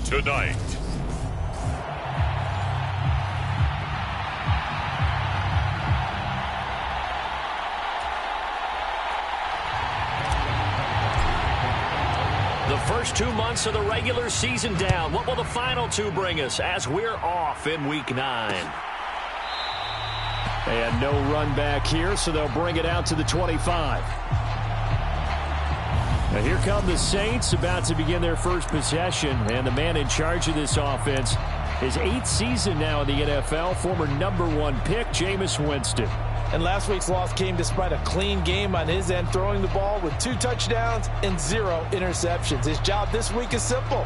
tonight. The first 2 months of the regular season down. What will the final two bring us as we're off in Week 9? And no run back here, so they'll bring it out to the 25. Now here come the Saints, about to begin their first possession. And the man in charge of this offense, his 8th season now in the NFL, former #1 pick, Jameis Winston. And last week's loss came despite a clean game on his end, throwing the ball with 2 touchdowns and 0 interceptions. His job this week is simple.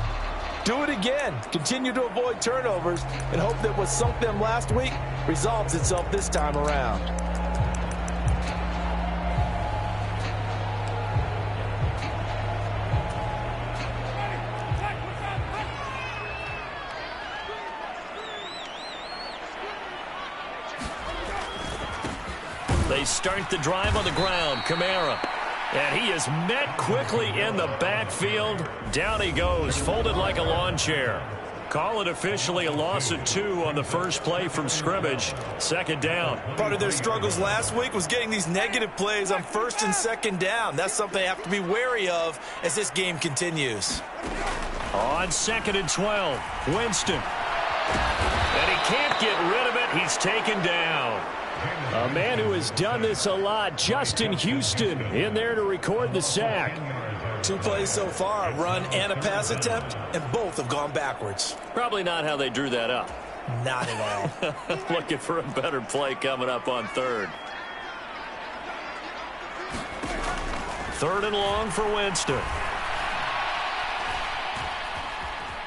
Do it again. Continue to avoid turnovers and hope that what sunk them last week resolves itself this time around. They start the drive on the ground. Kamara. And he is met quickly in the backfield. Down he goes, folded like a lawn chair. Call it officially a loss of 2 on the first play from scrimmage. Second down. Part of their struggles last week was getting these negative plays on 1st and 2nd down. That's something they have to be wary of as this game continues. On 2nd and 12, Winston. And he can't get rid of it. He's taken down. A man who has done this a lot, Justin Houston, in there to record the sack. 2 plays so far, a run and a pass attempt, and both have gone backwards. Probably not how they drew that up. Not at all. Looking for a better play coming up on 3rd. 3rd and long for Winston.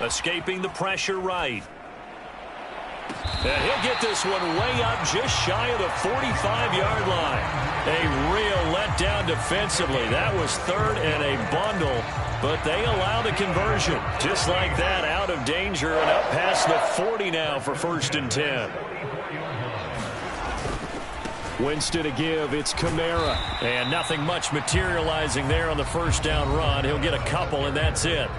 Escaping the pressure right. And he'll get this one way up just shy of the 45-yard line. A real letdown defensively. That was 3rd and a bundle, but they allow the conversion. Just like that, out of danger and up past the 40 now for 1st and 10. Winston to give. It's Kamara. And nothing much materializing there on the first down run. He'll get a couple, and that's it.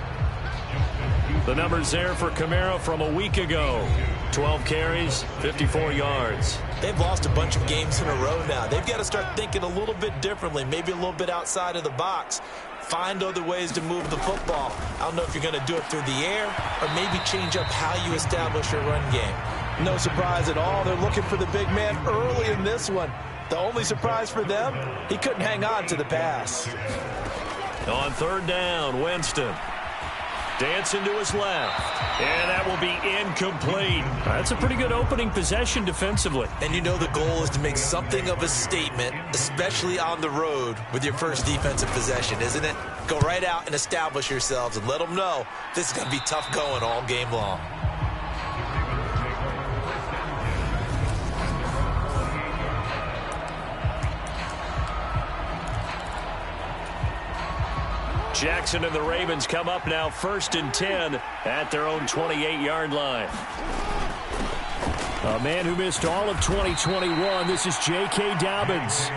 The numbers there for Kamara from a week ago. 12 carries, 54 yards. They've lost a bunch of games in a row now. They've got to start thinking a little bit differently, maybe a little bit outside of the box. Find other ways to move the football. I don't know if you're going to do it through the air or maybe change up how you establish your run game. No surprise at all. They're looking for the big man early in this one. The only surprise for them, he couldn't hang on to the pass. On 3rd down, Winston. Dancing to his left. And that will be incomplete. That's a pretty good opening possession defensively. And you know the goal is to make something of a statement, especially on the road with your first defensive possession, isn't it? Go right out and establish yourselves and let them know this is going to be tough going all game long. Jackson and the Ravens come up now 1st and 10 at their own 28-yard line. A man who missed all of 2021. This is J.K. Dobbins.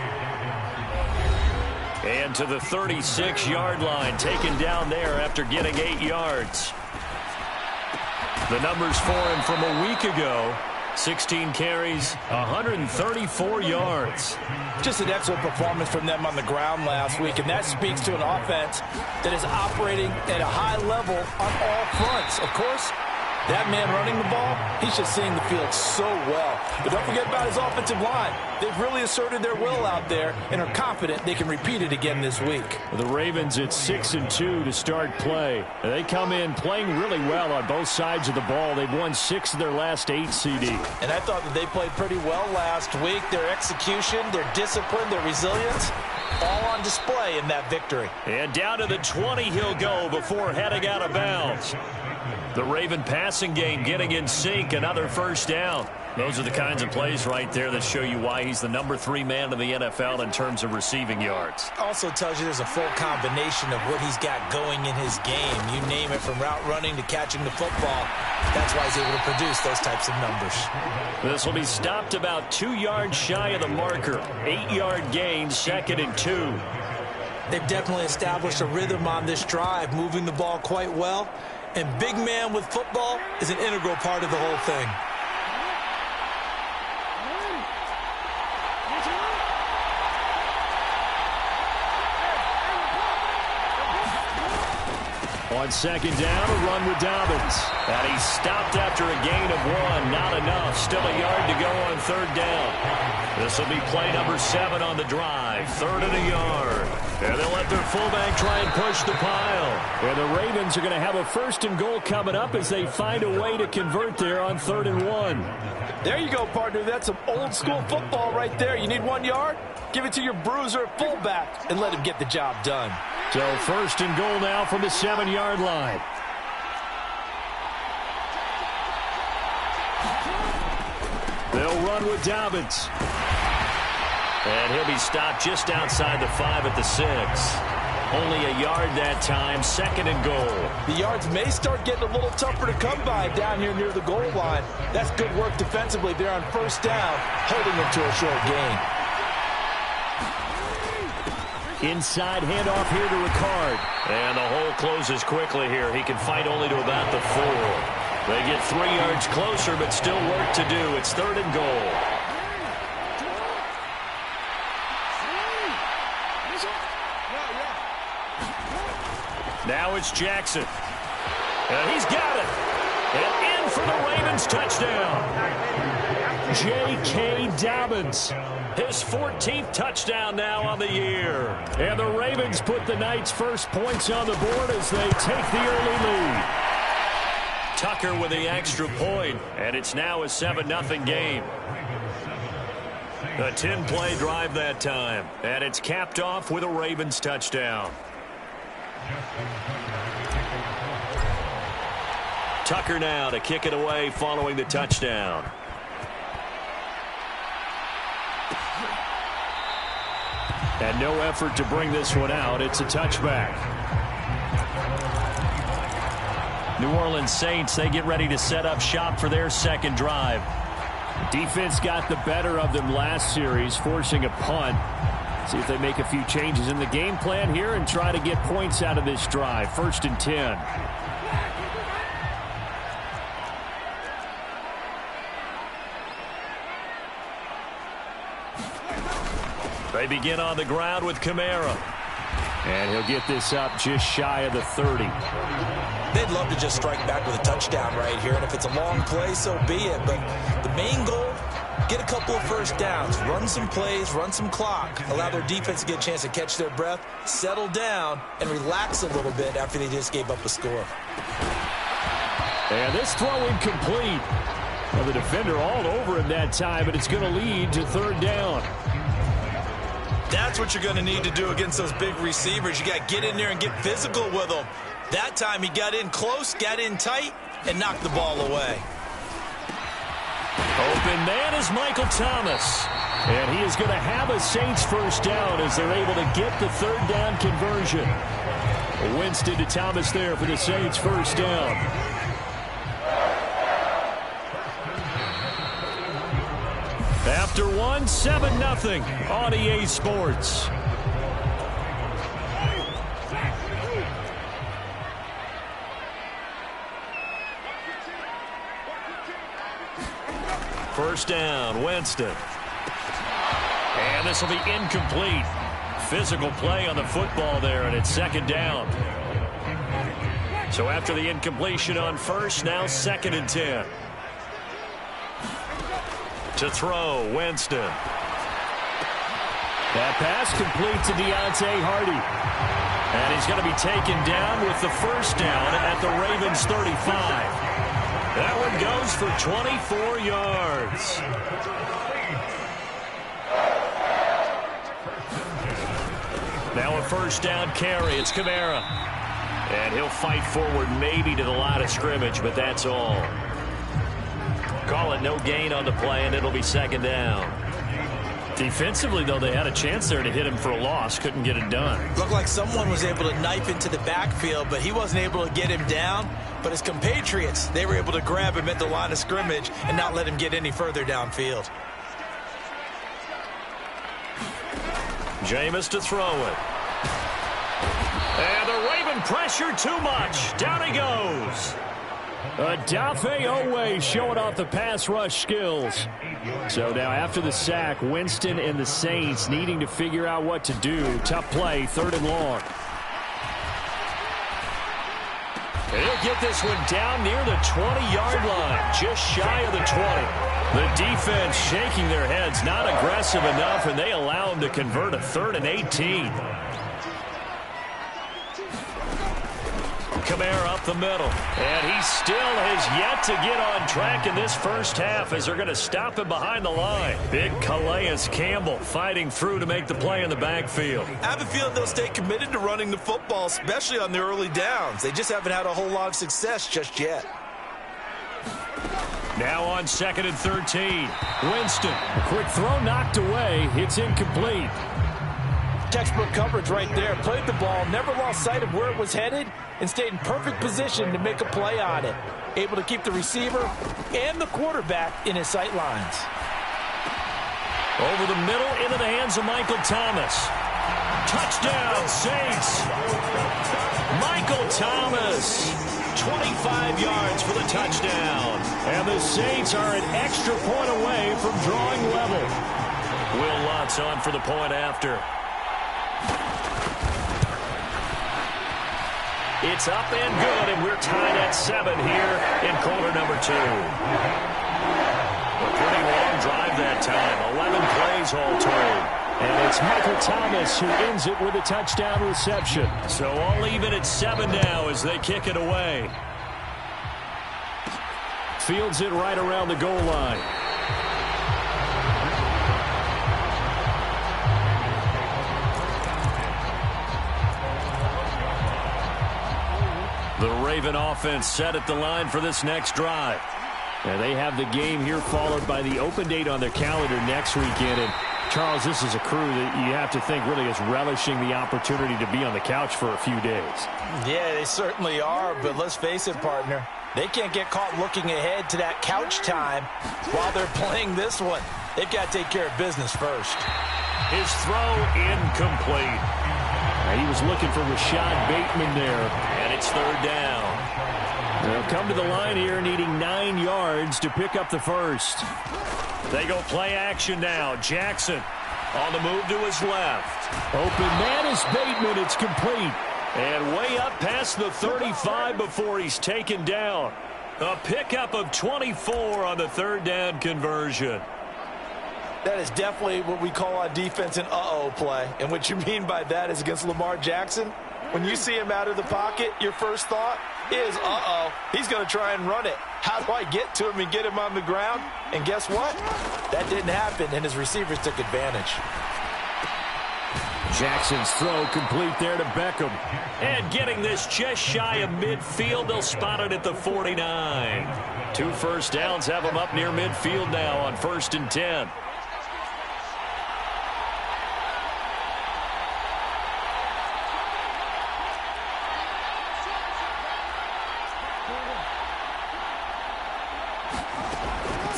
And to the 36-yard line, taken down there after getting 8 yards. The numbers for him from a week ago. 16 carries, 134 yards. Just an excellent performance from them on the ground last week, and that speaks to an offense that is operating at a high level on all fronts. Of course, that man running the ball, he's just seeing the field so well. But don't forget about his offensive line. They've really asserted their will out there and are confident they can repeat it again this week. The Ravens at 6-2 to start play. They come in playing really well on both sides of the ball. They've won 6 of their last 8 CD. And I thought that they played pretty well last week. Their execution, their discipline, their resilience, all on display in that victory. And down to the 20 he'll go before heading out of bounds. The Raven passing game getting in sync, another first down. Those are the kinds of plays right there that show you why he's the #3 man in the NFL in terms of receiving yards. Also tells you there's a full combination of what he's got going in his game. You name it, from route running to catching the football. That's why he's able to produce those types of numbers. This will be stopped about 2 yards shy of the marker. 8-yard gain, 2nd and 2. They've definitely established a rhythm on this drive, moving the ball quite well. And big man with football is an integral part of the whole thing. On second down, a run with Dobbins. And he's stopped after a gain of 1. Not enough. Still a yard to go on third down. This will be play number 7 on the drive. 3rd and a yard. And they'll let their fullback try and push the pile. And the Ravens are going to have a 1st and goal coming up as they find a way to convert there on 3rd and 1. There you go, partner. That's some old-school football right there. You need 1 yard? Give it to your bruiser at fullback and let him get the job done. So 1st and goal now from the 7-yard line. They'll run with Dobbins. And he'll be stopped just outside the 5 at the 6. Only a yard that time, 2nd and goal. The yards may start getting a little tougher to come by down here near the goal line. That's good work defensively there on 1st down, holding them to a short gain. Inside handoff here to Ricard. And the hole closes quickly here. He can fight only to about the 4. They get 3 yards closer, but still work to do. It's 3rd and goal. Now it's Jackson. And he's got it. And in for the Ravens touchdown. J.K. Dobbins. His 14th touchdown now on the year. And the Ravens put the Knights' first points on the board as they take the early lead. Tucker with the extra point, and it's now a 7-0 game. A 10-play drive that time, and it's capped off with a Ravens touchdown. Tucker now to kick it away following the touchdown. And no effort to bring this one out. It's a touchback. New Orleans Saints, they get ready to set up shop for their second drive. Defense got the better of them last series, forcing a punt. See if they make a few changes in the game plan here and try to get points out of this drive. 1st and 10. They begin on the ground with Kamara. And he'll get this up just shy of the 30. They'd love to just strike back with a touchdown right here, and if it's a long play, so be it. But the main goal, get a couple of 1st downs, run some plays, run some clock, allow their defense to get a chance to catch their breath, settle down, and relax a little bit after they just gave up a score. And this throw incomplete. Well, the defender all over him that time, but it's going to lead to 3rd down. That's what you're going to need to do against those big receivers. You got to get in there and get physical with them. That time he got in close, got in tight, and knocked the ball away. Open man is Michael Thomas. And he is going to have a Saints 1st down as they're able to get the 3rd down conversion. Winston to Thomas there for the Saints 1st down. After 7-0 on EA Sports. First down, Winston. And this will be incomplete. Physical play on the football there, and it's 2nd down. So after the incompletion on 1st, now 2nd and 10. To throw, Winston. That pass complete to Deontay Hardy. And he's going to be taken down with the 1st down at the Ravens 35. That one goes for 24 yards. Now a 1st down carry. It's Kamara. And he'll fight forward maybe to the line of scrimmage, but that's all. Call it no gain on the play, and it'll be 2nd down. Defensively, though, they had a chance there to hit him for a loss. Couldn't get it done. Looked like someone was able to knife into the backfield, but he wasn't able to get him down. But his compatriots, they were able to grab him at the line of scrimmage and not let him get any further downfield. Jameis to throw it. And the Ravens Applying pressure too much. Down he goes. Odafe Oweh showing off the pass rush skills. So now after the sack, Winston and the Saints needing to figure out what to do. Tough play, 3rd and long. And he'll get this one down near the 20-yard line, just shy of the 20. The defense shaking their heads, not aggressive enough, and they allow him to convert a 3rd and 18. Kamara up the middle, and he still has yet to get on track in this first half as they're going to stop him behind the line. Big Calais Campbell fighting through to make the play in the backfield. I have a feeling they'll stay committed to running the football, especially on the early downs. They just haven't had a whole lot of success just yet. Now on 2nd and 13. Winston, a quick throw knocked away. It's incomplete. Textbook coverage right there. Played the ball, never lost sight of where it was headed, and stayed in perfect position to make a play on it. Able to keep the receiver and the quarterback in his sight lines. Over the middle into the hands of Michael Thomas. Touchdown, Saints. Michael Thomas, 25 yards for the touchdown. And the Saints are an extra point away from drawing level. Will Lutz on for the point after. It's up and good, and we're tied at 7 here in quarter number 2. A pretty long drive that time, 11 plays all told. And it's Michael Thomas who ends it with a touchdown reception. So all even at 7 now as they kick it away. Fields it right around the goal line. The Raven offense set at the line for this next drive. Now they have the game here followed by the open date on their calendar next weekend. And Charles, this is a crew that you have to think really is relishing the opportunity to be on the couch for a few days. Yeah, they certainly are, but let's face it, partner. They can't get caught looking ahead to that couch time while they're playing this one. They've got to take care of business first. His throw incomplete. He was looking for Rashad Bateman there. And it's 3rd down. They'll come to the line here needing 9 yards to pick up the first. They go play action now. Jackson on the move to his left. Open man is Bateman. It's complete. And way up past the 35 before he's taken down. A pickup of 24 on the 3rd down conversion. That is definitely what we call on defense an uh-oh play. And what you mean by that is against Lamar Jackson, when you see him out of the pocket, your first thought is, uh-oh, he's going to try and run it. How do I get to him and get him on the ground? And guess what? That didn't happen, and his receivers took advantage. Jackson's throw complete there to Beckham. And getting this just shy of midfield, they'll spot it at the 49. 2 first downs have them up near midfield now on 1st and 10.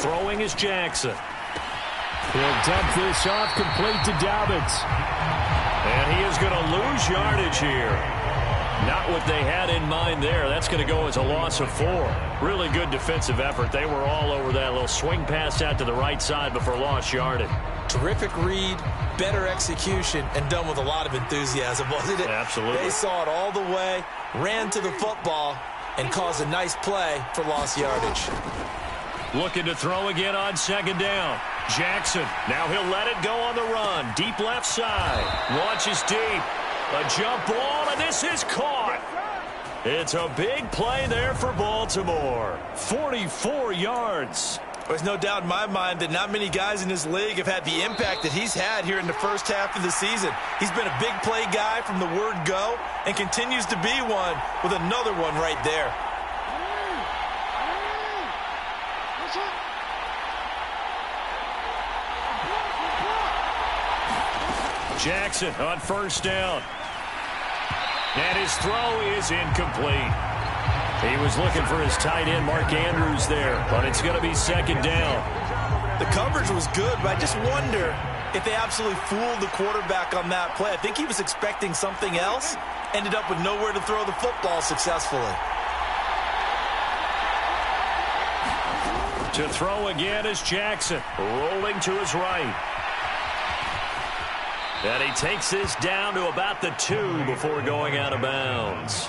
Throwing is Jackson. He'll dump this off complete to Dobbins. And he is going to lose yardage here. Not what they had in mind there. That's going to go as a loss of 4. Really good defensive effort. They were all over that little swing pass out to the right side before lost yardage. Terrific read, better execution, and done with a lot of enthusiasm, wasn't it? Absolutely. They saw it all the way, ran to the football, and caused a nice play for lost yardage. Looking to throw again on 2nd down. Jackson, now he'll let it go on the run. Deep left side. Launches deep. A jump ball, and this is caught. It's a big play there for Baltimore. 44 yards. There's no doubt in my mind that not many guys in this league have had the impact that he's had here in the first half of the season. He's been a big play guy from the word go and continues to be one with another one right there. Jackson on 1st down. And his throw is incomplete. He was looking for his tight end, Mark Andrews, there, but it's going to be 2nd down. The coverage was good, but I just wonder if they absolutely fooled the quarterback on that play. I think he was expecting something else, ended up with nowhere to throw the football successfully. To throw again is Jackson, rolling to his right. And he takes this down to about the 2 before going out of bounds.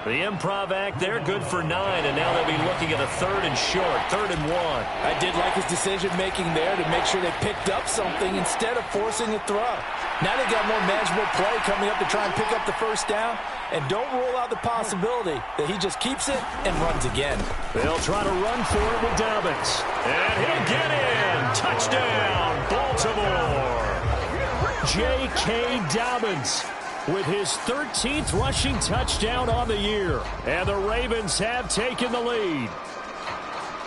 The improv act there, good for 9, and now they'll be looking at a 3rd and short, 3rd and 1. I did like his decision-making there to make sure they picked up something instead of forcing a throw. Now they got more manageable play coming up to try and pick up the first down, and don't rule out the possibility that he just keeps it and runs again. They'll try to run for it with Dobbins. And he'll get in. Touchdown, Baltimore. J.K. Dobbins with his 13th rushing touchdown on the year. And the Ravens have taken the lead.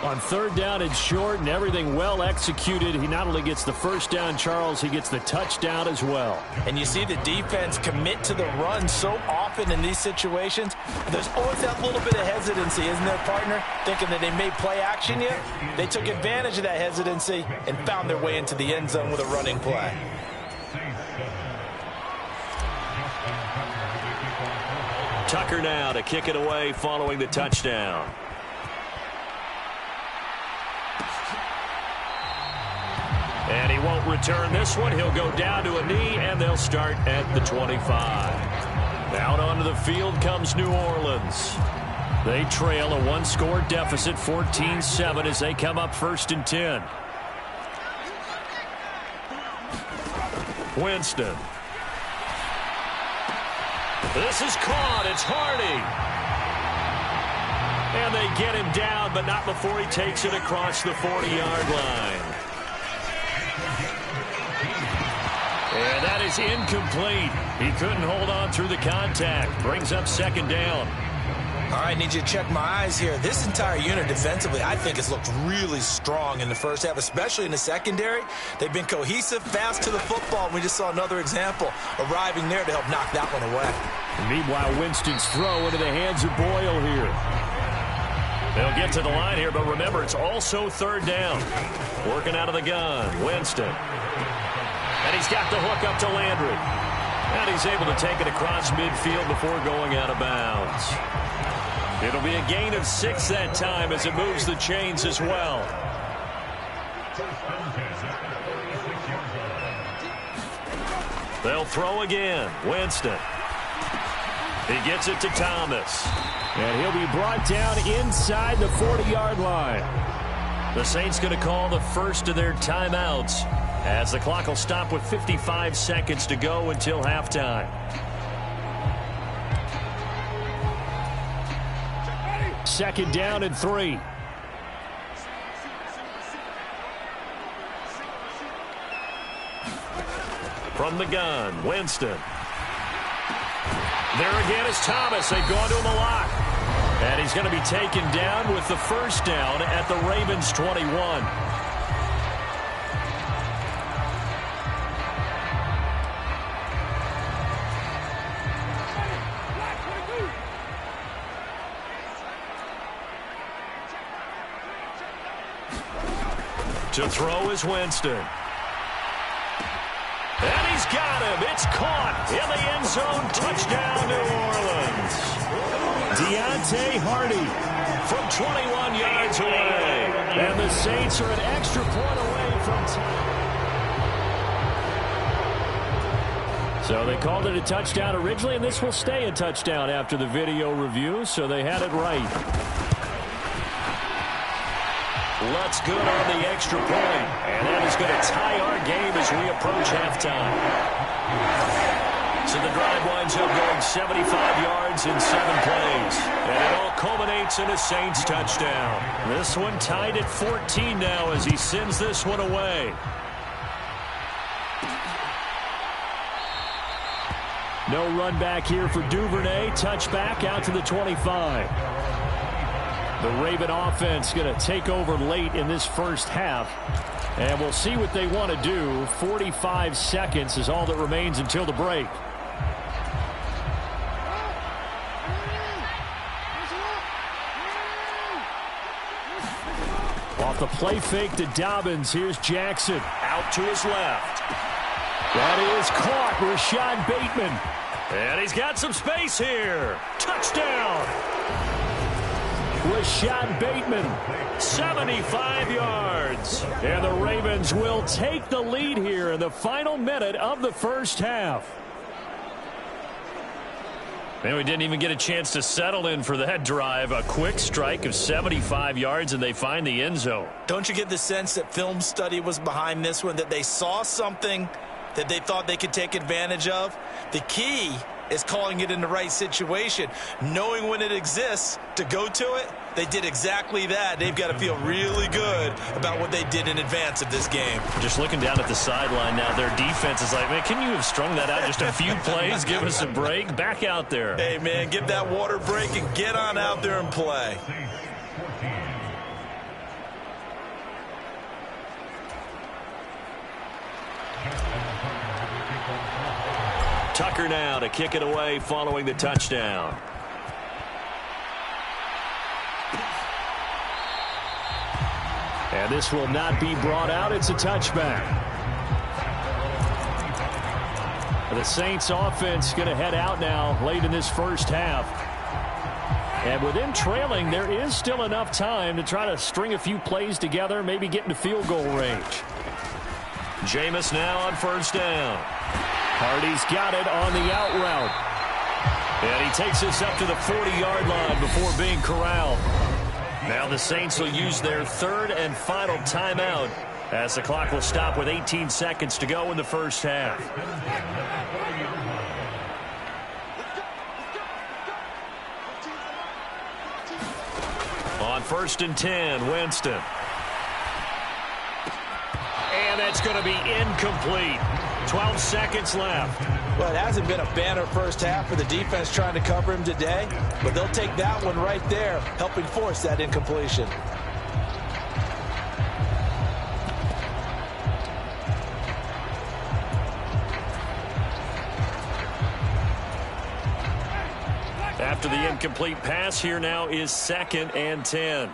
On 3rd down and short and everything well executed, he not only gets the first down, Charles, he gets the touchdown as well. And you see the defense commit to the run so often in these situations. There's always that little bit of hesitancy, isn't there, partner? Thinking that they may play action you. They took advantage of that hesitancy and found their way into the end zone with a running play. Tucker now to kick it away following the touchdown. And he won't return this one. He'll go down to a knee, and they'll start at the 25. Out onto the field comes New Orleans. They trail a 1-score deficit, 14-7, as they come up 1st and 10. Winston. This is caught. It's Hardy. And they get him down, but not before he takes it across the 40-yard line. And that is incomplete. He couldn't hold on through the contact. Brings up 2nd down. All right, need you to check my eyes here. This entire unit defensively, I think, has looked really strong in the first half, especially in the secondary. They've been cohesive, fast to the football. We just saw another example arriving there to help knock that one away. Meanwhile, Winston's throw into the hands of Boyle here. They'll get to the line here, but remember, it's also 3rd down. Working out of the gun, Winston. And he's got the hook up to Landry. And he's able to take it across midfield before going out of bounds. It'll be a gain of 6 that time as it moves the chains as well. They'll throw again. Winston. He gets it to Thomas. And he'll be brought down inside the 40-yard line. The Saints going to call the first of their timeouts as the clock will stop with 55 seconds to go until halftime. Second down and 3. From the gun, Winston. There again is Thomas. They've gone to him a lot. And he's going to be taken down with the first down at the Ravens 21. To throw is Winston. And he's got him. It's caught in the end zone. Touchdown, New Orleans. Deontay Hardy from 21 yards away. And the Saints are an extra point away from So they called it a touchdown originally, and this will stay a touchdown after the video review, so they had it right. Lutz good on the extra point, and that is going to tie our game as we approach halftime. So the drive winds up going 75 yards in 7 plays, and it all culminates in a Saints touchdown. This one tied at 14 now as he sends this one away. No run back here for Duvernay. Touchback out to the 25. The Raven offense going to take over late in this first half. And we'll see what they want to do. 45 seconds is all that remains until the break. Off the play fake to Dobbins. Here's Jackson. Out to his left. That is caught. Rashad Bateman. And he's got some space here. Touchdown. Rashad Bateman. 75 yards. And the Ravens will take the lead here in the final minute of the first half. And we didn't even get a chance to settle in for that drive. A quick strike of 75 yards, and they find the end zone. Don't you get the sense that film study was behind this one, that they saw something that they thought they could take advantage of? The key is calling it in the right situation, knowing when it exists to go to it. They did exactly that. They've got to feel really good about what they did in advance of this game. Just looking down at the sideline now, their defense is like, man, can you have strung that out just a few plays? Give us a break. Back out there. Hey, man, give that water break and get on out there and play. Tucker now to kick it away following the touchdown. And this will not be brought out. It's a touchback. The Saints offense going to head out now late in this first half. And with them trailing, there is still enough time to try to string a few plays together, maybe get into field goal range. Jameis now on first down. Hardy's got it on the out route. And he takes this up to the 40-yard line before being corralled. Now the Saints will use their third and final timeout as the clock will stop with 18 seconds to go in the first half. On first and 10, Winston. And that's going to be incomplete. 12 seconds left. Well, it hasn't been a banner first half for the defense trying to cover him today, but they'll take that one right there, helping force that incompletion. After the incomplete pass, here now is 2nd and 10.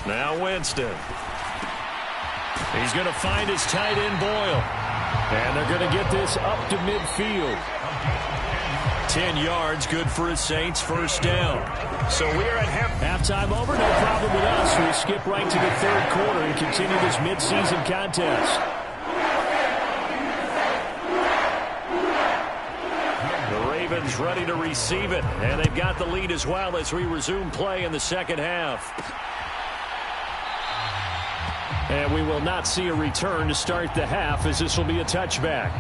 Now Winston. He's going to find his tight end, Boyle. And they're going to get this up to midfield. 10 yards, good for his Saints, first down. So we're at halftime over, no problem with us. We skip right to the third quarter and continue this midseason contest. The Ravens ready to receive it, and they've got the lead as well as we resume play in the second half. And we will not see a return to start the half, as this will be a touchback.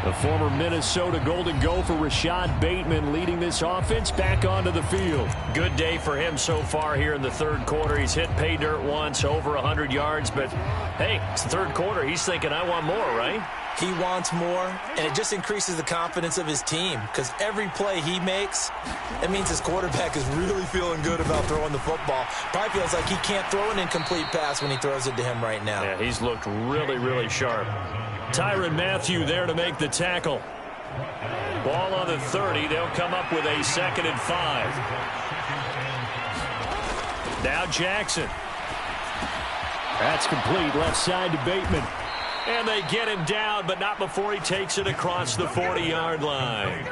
The former Minnesota Golden Gopher Rashad Bateman leading this offense back onto the field. Good day for him so far here in the third quarter. He's hit pay dirt once, over 100 yards. But, hey, it's the third quarter. He's thinking, I want more, right? He wants more, and it just increases the confidence of his team, because every play he makes, it means his quarterback is really feeling good about throwing the football. Probably feels like he can't throw an incomplete pass when he throws it to him right now. Yeah, he's looked really, really sharp. Tyrann Mathieu there to make the tackle. Ball on the 30. They'll come up with a 2nd and 5. Now Jackson. That's complete. Left side to Bateman. And they get him down, but not before he takes it across the 40-yard line.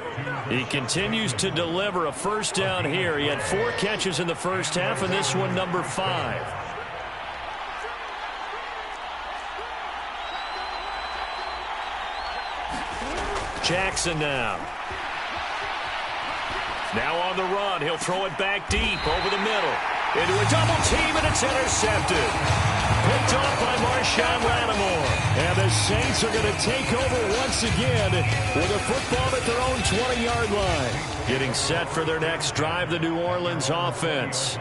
He continues to deliver a first down here. He had 4 catches in the first half, and this one number 5. Jackson now. Now on the run. He'll throw it back deep over the middle. Into a double team, and it's intercepted. Picked off by Marshawn Lattimore. And the Saints are going to take over once again with a football at their own 20-yard line. Getting set for their next drive, the New Orleans offense.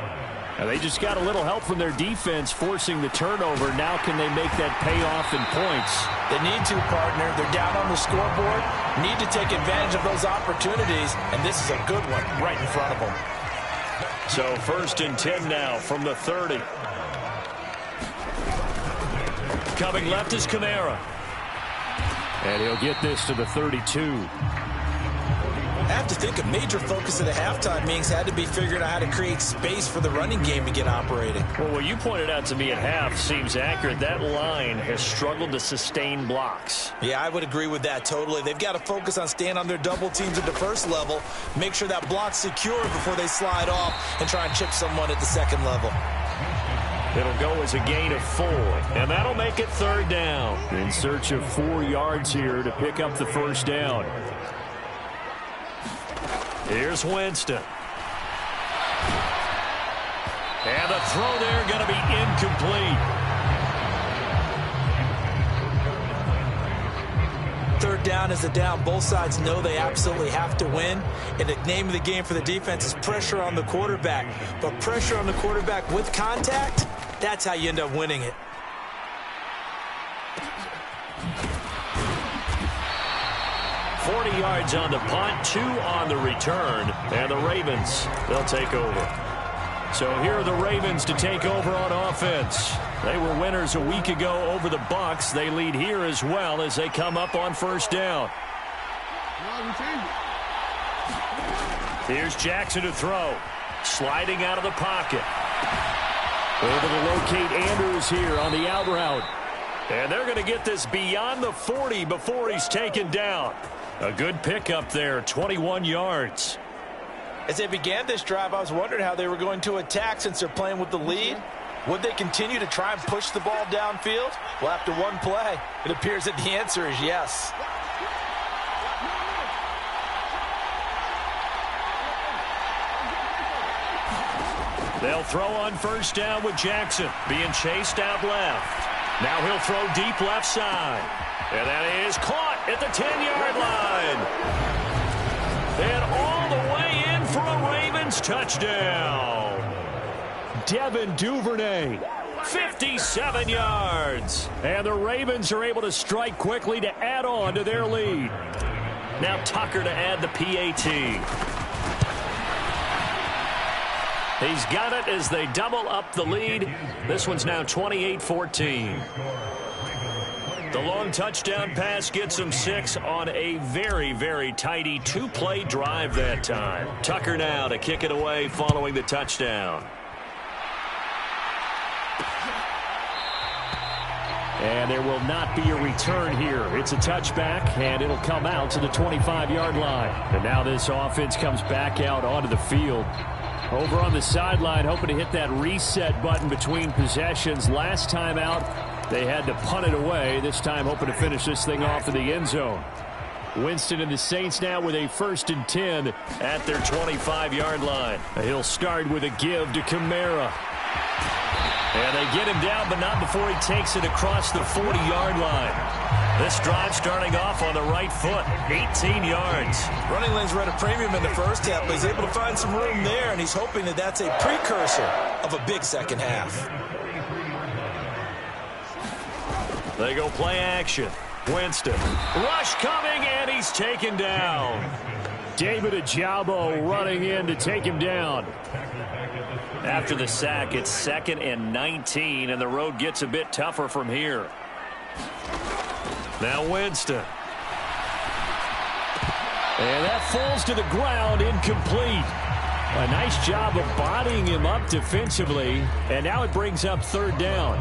And they just got a little help from their defense forcing the turnover. Now can they make that payoff in points? They need to, partner. They're down on the scoreboard. Need to take advantage of those opportunities, and this is a good one right in front of them. So 1st and 10 now from the 30. Coming left is Kamara. And he'll get this to the 32. I have to think a major focus of the halftime meetings had to be figuring out how to create space for the running game to get operating. Well, what you pointed out to me at half seems accurate. That line has struggled to sustain blocks. Yeah, I would agree with that totally. They've got to focus on staying on their double teams at the first level, make sure that block's secure before they slide off and try and chip someone at the second level. It'll go as a gain of 4, and that'll make it 3rd down. In search of 4 yards here to pick up the first down. Here's Winston. And the throw there going to be incomplete. 3rd down is a down. Both sides know they absolutely have to win. And the name of the game for the defense is pressure on the quarterback. But pressure on the quarterback with contact, that's how you end up winning it. $40 yards on the punt, 2 on the return, and the Ravens, they'll take over. So here are the Ravens to take over on offense. They were winners a week ago over the Bucs. They lead here as well as they come up on first down. Here's Jackson to throw. Sliding out of the pocket. Able to locate Andrews here on the out route. And they're going to get this beyond the 40 before he's taken down. A good pickup there, 21 yards. As they began this drive, I was wondering how they were going to attack since they're playing with the lead. Would they continue to try and push the ball downfield? Well, after one play, it appears that the answer is yes. They'll throw on first down with Jackson being chased out left. Now he'll throw deep left side. And that is caught at the 10-yard line. And all the way in for a Ravens touchdown. Devin Duvernay, 57 yards. And the Ravens are able to strike quickly to add on to their lead. Now Tucker to add the PAT. He's got it as they double up the lead. This one's now 28-14. The long touchdown pass gets him 6 on a very, very tidy 2-play drive that time. Tucker now to kick it away following the touchdown. And there will not be a return here. It's a touchback, and it'll come out to the 25-yard line. And now this offense comes back out onto the field. Over on the sideline, hoping to hit that reset button between possessions. Last time out, they had to punt it away. This time, hoping to finish this thing off in the end zone. Winston and the Saints now with a 1st and 10 at their 25-yard line. He'll start with a give to Kamara. And they get him down, but not before he takes it across the 40-yard line. This drive starting off on the right foot, 18 yards. Running lanes were at a premium in the first half, but he's able to find some room there, and he's hoping that that's a precursor of a big second half. They go play action. Winston. Rush coming, and he's taken down. David Ojabo running in to take him down. After the sack, it's 2nd and 19, and the road gets a bit tougher from here. Now Winston. And that falls to the ground, incomplete. A nice job of bodying him up defensively, and now it brings up 3rd down.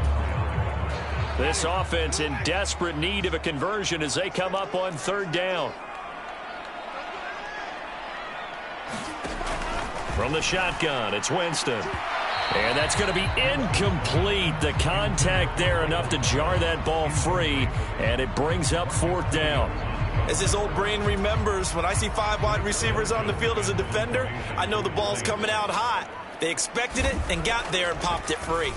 This offense in desperate need of a conversion as they come up on 3rd down. From the shotgun, it's Winston. And that's going to be incomplete. The contact there enough to jar that ball free, and it brings up 4th down. As his old brain remembers, when I see 5 wide receivers on the field as a defender, I know the ball's coming out hot. They expected it and got there and popped it free.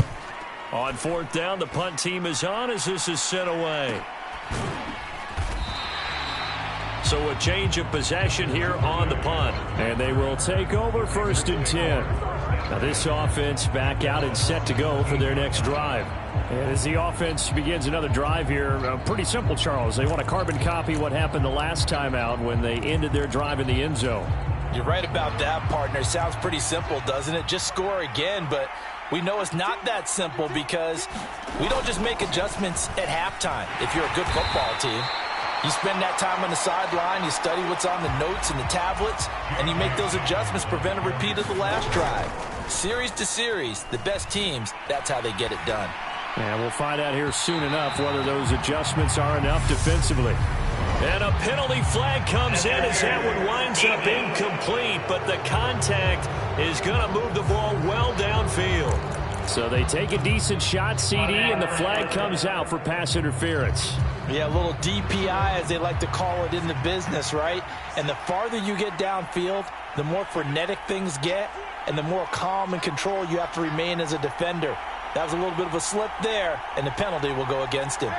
On 4th down, the punt team is on as this is sent away. So a change of possession here on the punt. And they will take over 1st and 10. Now this offense back out and set to go for their next drive. And as the offense begins another drive here, pretty simple, Charles. They want to carbon copy what happened the last time out when they ended their drive in the end zone. You're right about that, partner. Sounds pretty simple, doesn't it? Just score again, but we know it's not that simple because we don't just make adjustments at halftime if you're a good football team. You spend that time on the sideline, you study what's on the notes and the tablets, and you make those adjustments, prevent a repeat of the last drive. Series to series, the best teams, that's how they get it done. And we'll find out here soon enough whether those adjustments are enough defensively. And a penalty flag comes in as that one winds up incomplete, but the contact is going to move the ball well downfield. So they take a decent shot, CD, and the flag comes out for pass interference. Yeah, a little DPI, as they like to call it in the business, right? And the farther you get downfield, the more frenetic things get, and the more calm and control you have to remain as a defender. That was a little bit of a slip there, and the penalty will go against him.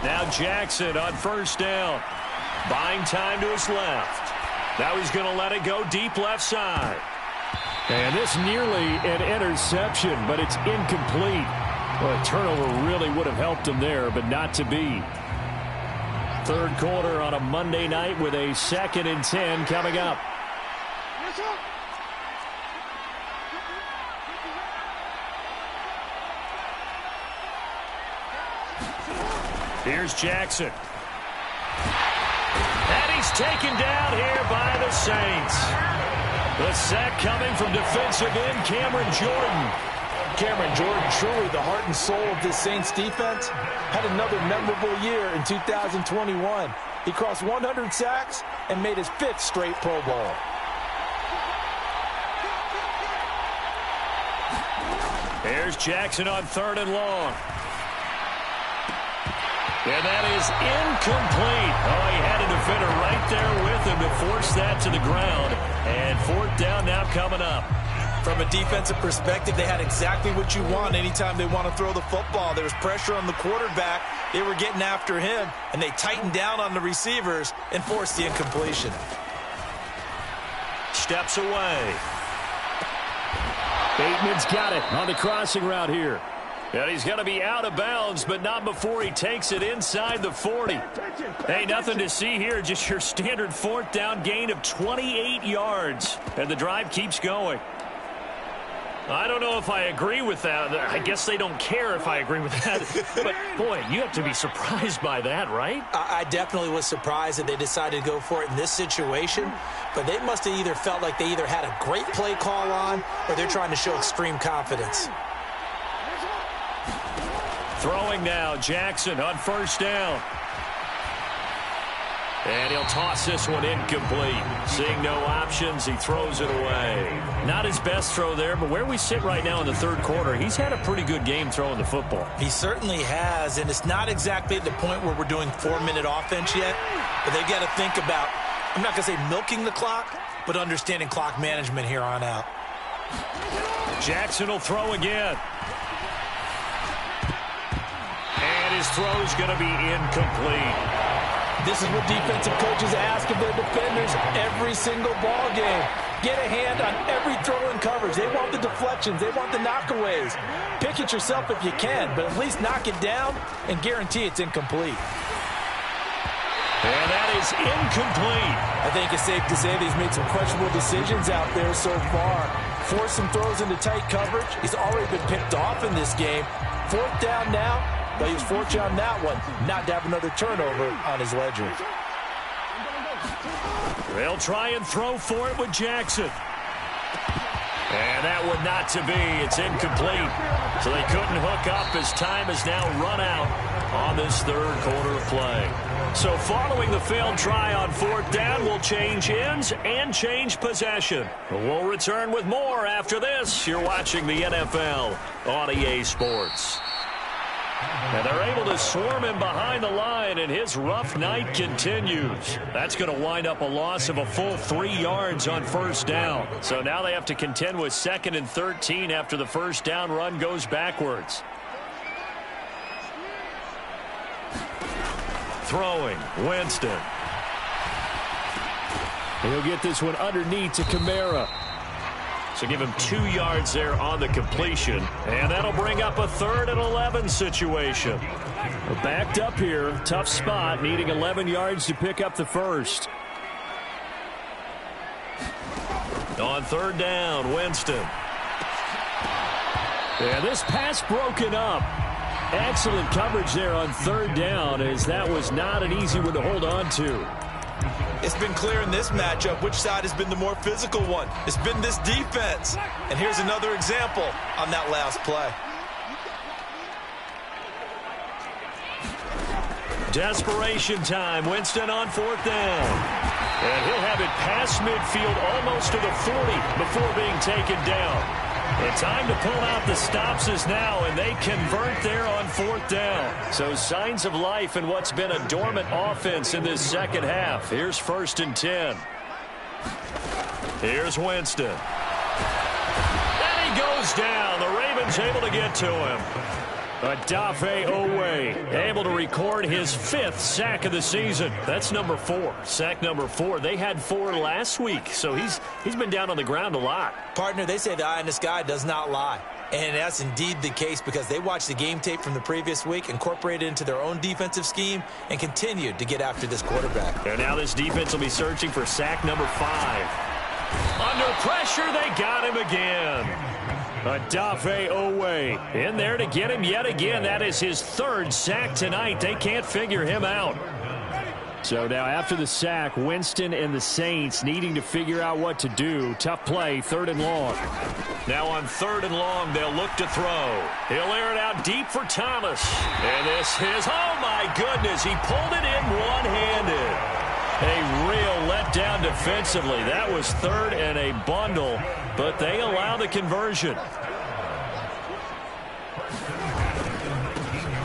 Now Jackson on first down. Buying time to his left. Now he's going to let it go deep left side. And this nearly an interception, but it's incomplete. Well, a turnover really would have helped him there, but not to be. Third quarter on a Monday night with a 2nd and 10 coming up. Here's Jackson. And he's taken down here by the Saints. The sack coming from defensive end Cameron Jordan. Cameron Jordan, truly the heart and soul of this Saints defense, had another memorable year in 2021. He crossed 100 sacks and made his 5th straight Pro Bowl. Here's Jackson on 3rd and long. And that is incomplete. Oh, he had a defender right there with him to force that to the ground. And 4th down now coming up. From a defensive perspective, they had exactly what you want anytime they want to throw the football. There was pressure on the quarterback. They were getting after him, and they tightened down on the receivers and forced the incompletion. Steps away. Bateman's got it on the crossing route here. And he's going to be out of bounds, but not before he takes it inside the 40. Hey, nothing to see here, just your standard 4th down gain of 28 yards. And the drive keeps going. I don't know if I agree with that. I guess they don't care if I agree with that. But, boy, you have to be surprised by that, right? I definitely was surprised that they decided to go for it in this situation. But they must have either felt like they either had a great play call on or they're trying to show extreme confidence. Throwing now, Jackson on first down. And he'll toss this one incomplete. Seeing no options, he throws it away. Not his best throw there, but where we sit right now in the 3rd quarter, he's had a pretty good game throwing the football. He certainly has, and it's not exactly at the point where we're doing 4-minute offense yet, but they've got to think about, I'm not going to say milking the clock, but understanding clock management here on out. Jackson will throw again. And his throw's going to be incomplete. This is what defensive coaches ask of their defenders every single ball game. Get a hand on every throw in coverage. They want the deflections. They want the knockaways. Pick it yourself if you can, but at least knock it down and guarantee it's incomplete. And that is incomplete. I think it's safe to say that he's made some questionable decisions out there so far. Forced some throws into tight coverage. He's already been picked off in this game. 4th down now. But he was fortunate on that one, not to have another turnover on his ledger. They'll try and throw for it with Jackson. And that one not to be. It's incomplete. So they couldn't hook up as time has now run out on this 3rd quarter of play. So following the failed try on 4th down, we'll change ends and change possession. We'll return with more after this. You're watching the NFL on EA Sports. And they're able to swarm him behind the line, and his rough night continues. That's going to wind up a loss of a full 3 yards on 1st down. So now they have to contend with 2nd and 13 after the 1st down run goes backwards. Throwing, Winston. He'll get this one underneath to Kamara. So give him 2 yards there on the completion. And that'll bring up a 3rd and 11 situation. We're backed up here. Tough spot, needing 11 yards to pick up the 1st. On 3rd down, Winston. And this pass broken up. Excellent coverage there on third down, as that was not an easy one to hold on to. It's been clear in this matchup which side has been the more physical one. It's been this defense. And here's another example on that last play. Desperation time. Winston on fourth down. And he'll have it past midfield almost to the 40 before being taken down. And time to pull out the stops is now, and they convert there on fourth down. So signs of life in what's been a dormant offense in this second half. Here's 1st and 10. Here's Winston. And he goes down. The Ravens able to get to him. Odafe Oweh able to record his 5th sack of the season. That's number 4. Sack number 4. They had 4 last week, so he's been down on the ground a lot. Partner, they say the eye in the sky does not lie. And that's indeed the case because they watched the game tape from the previous week, incorporated it into their own defensive scheme, and continued to get after this quarterback. And now this defense will be searching for sack number 5. Under pressure, they got him again. Odafe Oweh in there to get him yet again. That is his 3rd sack tonight. They can't figure him out. So now after the sack, Winston and the Saints needing to figure out what to do. Tough play, 3rd and long. Now on 3rd and long, they'll look to throw. He'll air it out deep for Thomas. And this is, oh my goodness, he pulled it in one-handed. A real letdown defensively. That was 3rd and a bundle, but they allow the conversion.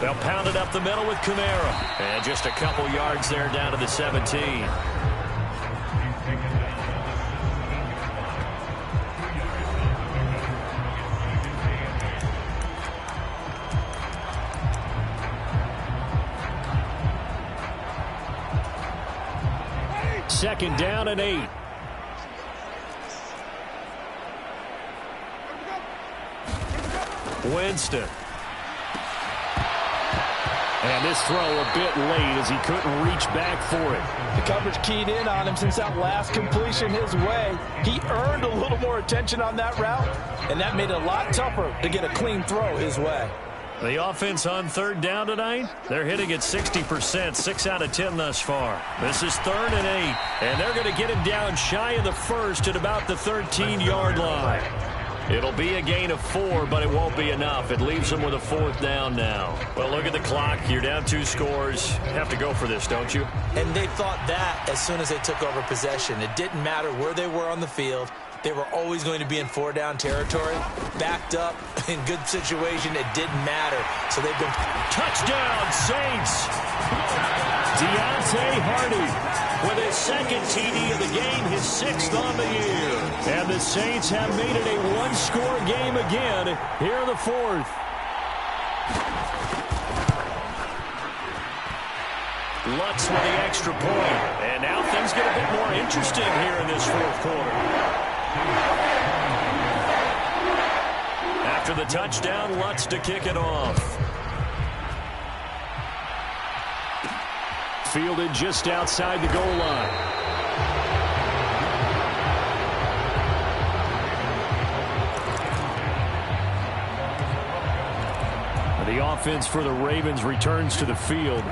They'll pound it up the middle with Kamara. And just a couple yards there down to the 17. Second down and 8. Winston. And this throw a bit late as he couldn't reach back for it. The coverage keyed in on him since that last completion his way. He earned a little more attention on that route, and that made it a lot tougher to get a clean throw his way. The offense on 3rd down tonight, they're hitting at 60%, 6 out of 10 thus far. This is 3rd and 8, and they're going to get him down shy of the 1st at about the 13-yard line. It'll be a gain of 4, but it won't be enough. It leaves them with a 4th down now. Well, look at the clock. You're down 2 scores. Have to go for this, don't you? And they thought that as soon as they took over possession. It didn't matter where they were on the field. They were always going to be in 4-down territory. Backed up, in good situation, it didn't matter. So they've been... Touchdown, Saints! Deontay Hardy with his 2nd TD of the game, his 6th on the year. And the Saints have made it a 1-score game again here in the 4th. Lutz with the extra point. And now things get a bit more interesting here in this 4th quarter. After the touchdown, Lutz to kick it off. Fielded just outside the goal line. The offense for the Ravens returns to the field.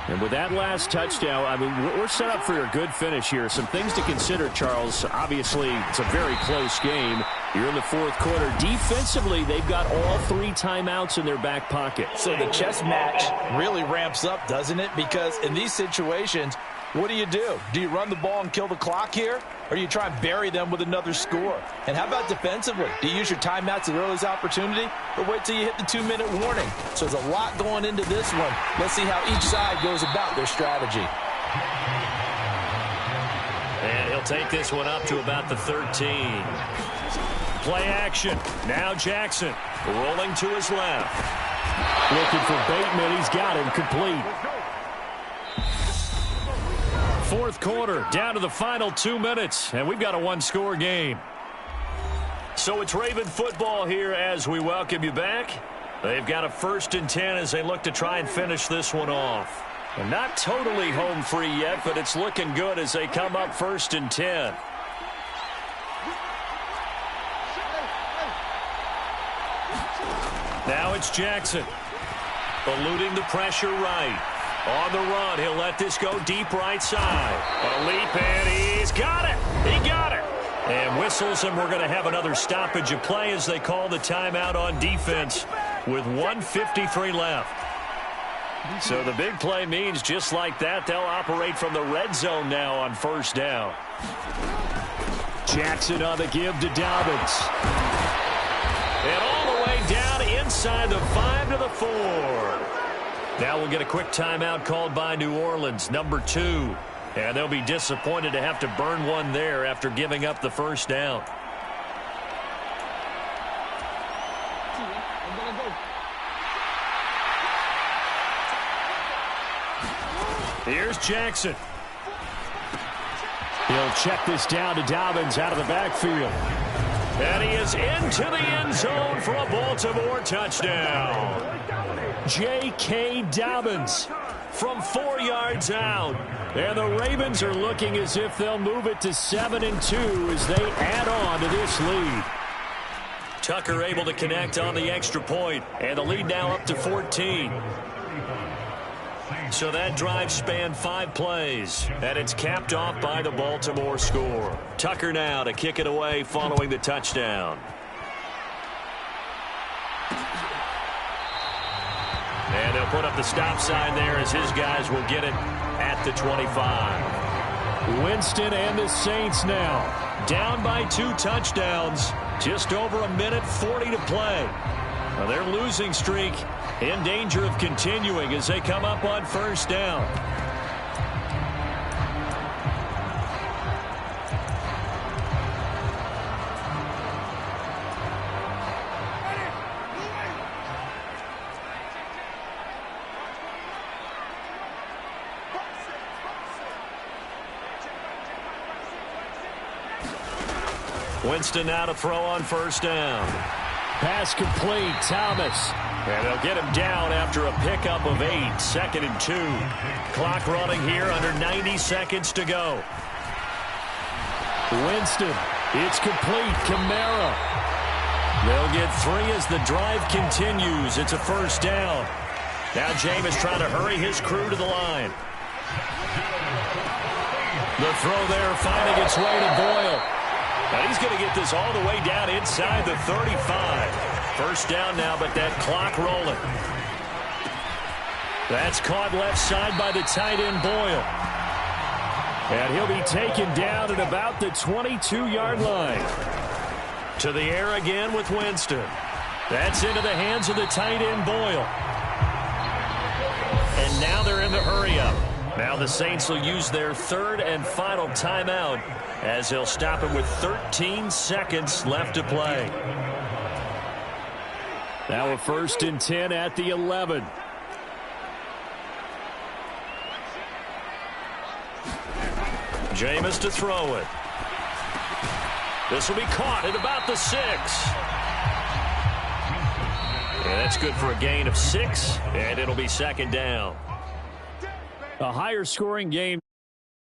And with that last touchdown, I mean, we're set up for a good finish here. Some things to consider, Charles. Obviously, it's a very close game. You're in the 4th quarter. Defensively, they've got all 3 timeouts in their back pocket. So the chess match really ramps up, doesn't it? Because in these situations, what do? Do you run the ball and kill the clock here? Or do you try and bury them with another score? And how about defensively? Do you use your timeouts at earliest opportunity? Or wait till you hit the 2-minute warning? So there's a lot going into this one. Let's see how each side goes about their strategy. And he'll take this one up to about the 13. Play action. Now Jackson rolling to his left. Looking for Bateman. He's got him complete. 4th quarter, down to the final 2 minutes, and we've got a 1-score game. So it's Raven football here as we welcome you back. They've got a 1st and 10 as they look to try and finish this one off. And not totally home free yet, but it's looking good as they come up 1st and 10. Now it's Jackson. Eluding the pressure right. On the run, he'll let this go deep right side. A leap, and he's got it. He got it. And whistles, and we're going to have another stoppage of play as they call the timeout on defense with 1:53 left. So the big play means just like that, they'll operate from the red zone now on first down. Jackson on the give to Dobbins. And all the way down inside the 5 to the 4. Now we'll get a quick timeout called by New Orleans, number 2. And they'll be disappointed to have to burn one there after giving up the first down. Here's Jackson. He'll check this down to Dobbins out of the backfield. And he is into the end zone for a Baltimore touchdown. J.K. Dobbins from 4 yards out. And the Ravens are looking as if they'll move it to 7-2 as they add on to this lead. Tucker able to connect on the extra point, and the lead now up to 14. So that drive spanned 5 plays, and it's capped off by the Baltimore score. Tucker now to kick it away following the touchdown. And they'll put up the stop sign there as his guys will get it at the 25. Winston and the Saints now down by 2 touchdowns. Just over 1:40 to play. Now their losing streak in danger of continuing as they come up on first down. Winston now to throw on first down. Pass complete, Thomas. And they'll get him down after a pickup of 8, 2nd and 2. Clock running here, under 90 seconds to go. Winston, it's complete, Kamara. They'll get 3 as the drive continues. It's a first down. Now Jameis trying to hurry his crew to the line. The throw there finding its way to Boyle. And he's going to get this all the way down inside the 35. First down now, but that clock rolling. That's caught left side by the tight end Boyle. And he'll be taken down at about the 22-yard line. To the air again with Winston. That's into the hands of the tight end Boyle. And now they're in the hurry-up. Now the Saints will use their 3rd and final timeout as they'll stop him with 13 seconds left to play. Now a 1st and 10 at the 11. Jameis to throw it. This will be caught at about the 6. And that's good for a gain of 6, and it'll be 2nd down. A higher scoring game.